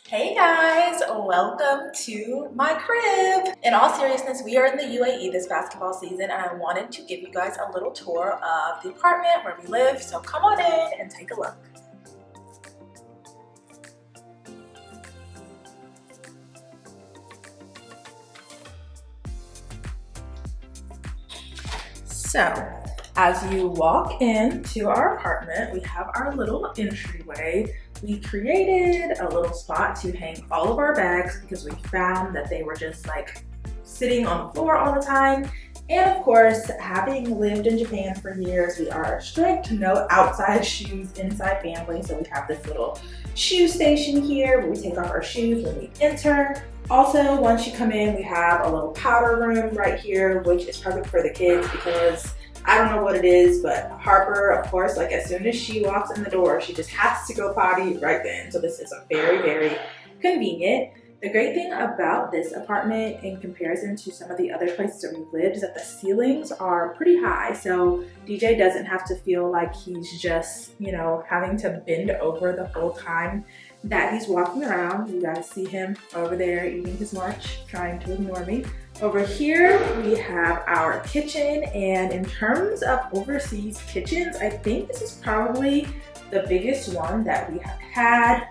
Hey guys, welcome to my crib. In all seriousness, we are in the UAE this basketball season and I wanted to give you guys a little tour of the apartment where we live, so come on in and take a look. So, as you walk into our apartment, we have our little entryway. We created a little spot to hang all of our bags because we found that they were just like sitting on the floor all the time. And of course, having lived in Japan for years, we are strict no outside shoes inside family. So we have this little shoe station here where we take off our shoes when we enter. Also, once you come in, we have a little powder room right here, which is perfect for the kids because I don't know what it is, but Harper, of course, like as soon as she walks in the door, she just has to go potty right then. So this is a very convenient. The great thing about this apartment in comparison to some of the other places that we've lived is that the ceilings are pretty high. So DJ doesn't have to feel like he's just, having to bend over the whole time that he's walking around. You guys see him over there eating his lunch, trying to ignore me. Over here, we have our kitchen, and in terms of overseas kitchens, I think this is probably the biggest one that we have had.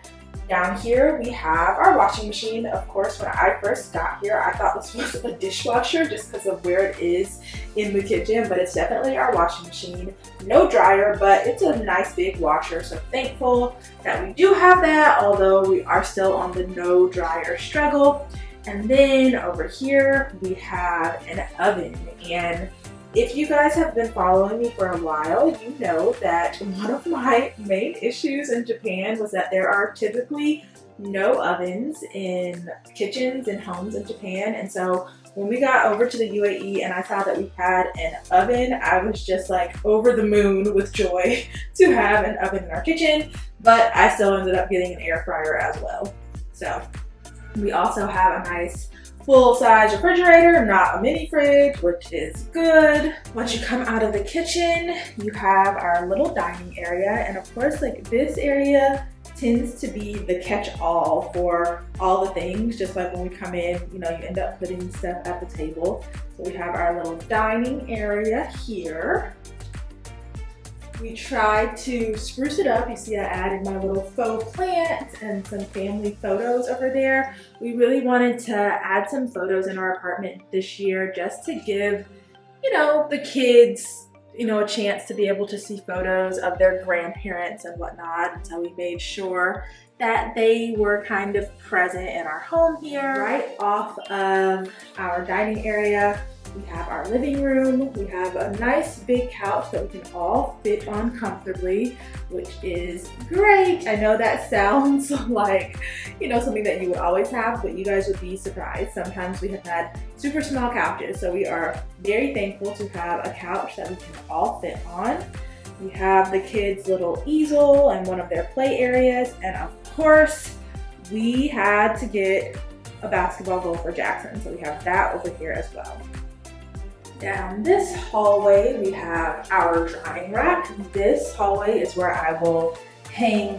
Down here, we have our washing machine. Of course, when I first got here, I thought this was a dishwasher just because of where it is in the kitchen, but it's definitely our washing machine. No dryer, but it's a nice big washer, so thankful that we do have that, although we are still on the no dryer struggle. And then over here, we have an oven, and if you guys have been following me for a while, you know that one of my main issues in Japan was that there are typically no ovens in kitchens and homes in Japan. And so when we got over to the UAE and I saw that we had an oven, I was just like over the moon with joy to have an oven in our kitchen, but I still ended up getting an air fryer as well. So we also have a nice full-size refrigerator, not a mini fridge, which is good. Once you come out of the kitchen, you have our little dining area, and of course, like this area tends to be the catch-all for all the things. Just like when we come in, you end up putting stuff at the table. So we have our little dining area here. We tried to spruce it up. You see I added my little faux plant and some family photos over there. We really wanted to add some photos in our apartment this year just to give, the kids, a chance to be able to see photos of their grandparents and whatnot. And so we made sure that they were kind of present in our home here. Right off of our dining area, we have our living room. We have a nice big couch that we can all fit on comfortably, which is great. I know that sounds like, something that you would always have, but you guys would be surprised. Sometimes we have had super small couches, so we are very thankful to have a couch that we can all fit on. We have the kids' little easel and one of their play areas, and of course, we had to get a basketball goal for Jackson, so we have that over here as well. Down this hallway, we have our drying rack. This hallway is where I will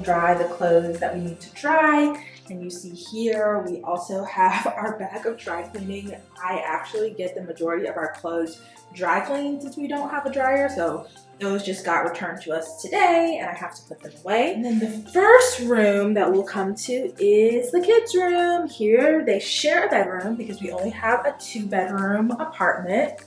dry the clothes that we need to dry. And you see here, we also have our bag of dry cleaning. I actually get the majority of our clothes dry cleaned since we don't have a dryer. So those just got returned to us today and I have to put them away. And then the first room that we'll come to is the kids' room. Here, they share a bedroom because we only have a 2-bedroom apartment.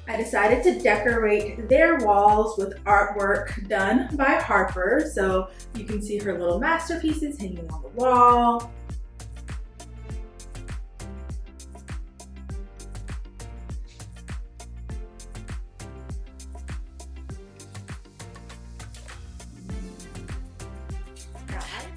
I decided to decorate their walls with artwork done by Harper. So you can see her little masterpieces hanging on the wall.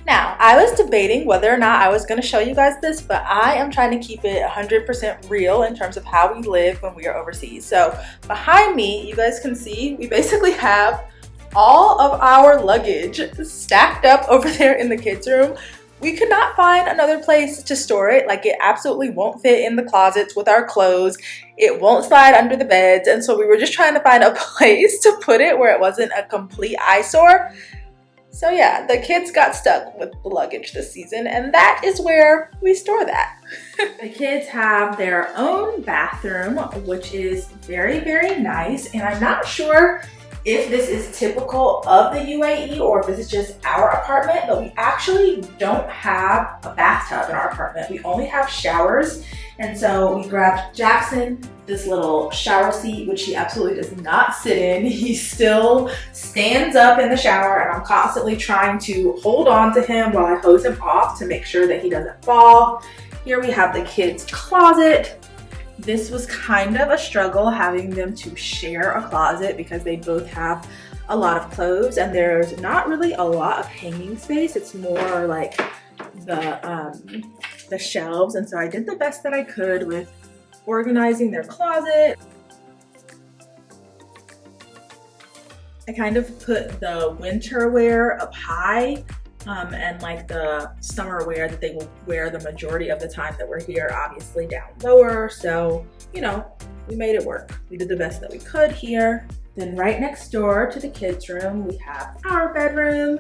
Now, I was debating whether or not I was going to show you guys this, but I am trying to keep it 100% real in terms of how we live when we are overseas. So behind me, you guys can see we basically have all of our luggage stacked up over there in the kids' room. We could not find another place to store it. Like, it absolutely won't fit in the closets with our clothes. It won't slide under the beds. And so we were just trying to find a place to put it where it wasn't a complete eyesore. So yeah, the kids got stuck with the luggage this season, and that is where we store that. The kids have their own bathroom, which is very, very nice. And I'm not sure if this is typical of the UAE or if this is just our apartment, but we actually don't have a bathtub in our apartment. We only have showers. And so we grabbed Jackson this little shower seat, which he absolutely does not sit in. He still stands up in the shower, and I'm constantly trying to hold on to him while I hose him off to make sure that he doesn't fall. Here we have the kids' closet. This was kind of a struggle having them to share a closet because they both have a lot of clothes and there's not really a lot of hanging space. It's more like the shelves, and so I did the best that I could with organizing their closet. I kind of put the winter wear up high and like the summer wear that they will wear the majority of the time that we're here, obviously down lower. So, you know, we made it work. We did the best that we could here. Then right next door to the kids' room, we have our bedroom.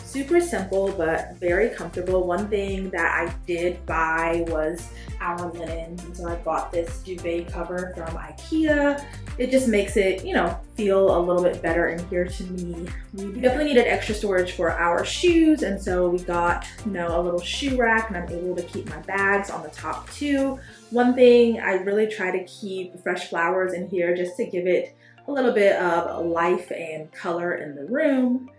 Super simple, but very comfortable. One thing that I did buy was our linens. And so I bought this duvet cover from IKEA. It just makes it, you know, feel a little bit better in here to me. We definitely needed extra storage for our shoes. And so we got, you know, a little shoe rack, and I'm able to keep my bags on the top too. One thing, I really try to keep fresh flowers in here just to give it a little bit of life and color in the room.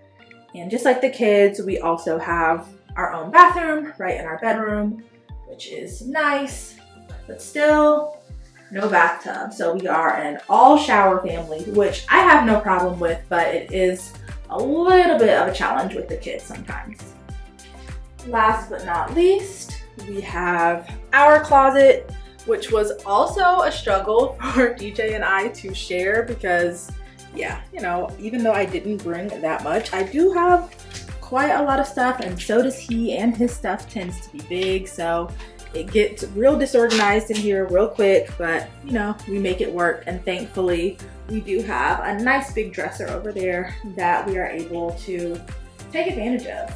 And just like the kids, we also have our own bathroom right in our bedroom, which is nice, but still no bathtub. So we are an all shower family, which I have no problem with, but it is a little bit of a challenge with the kids sometimes. Last but not least, we have our closet, which was also a struggle for DJ and I to share because yeah, you know, even though I didn't bring that much, I do have quite a lot of stuff, and so does he, and his stuff tends to be big, so it gets real disorganized in here real quick, but you know, we make it work. And thankfully we do have a nice big dresser over there that we are able to take advantage of.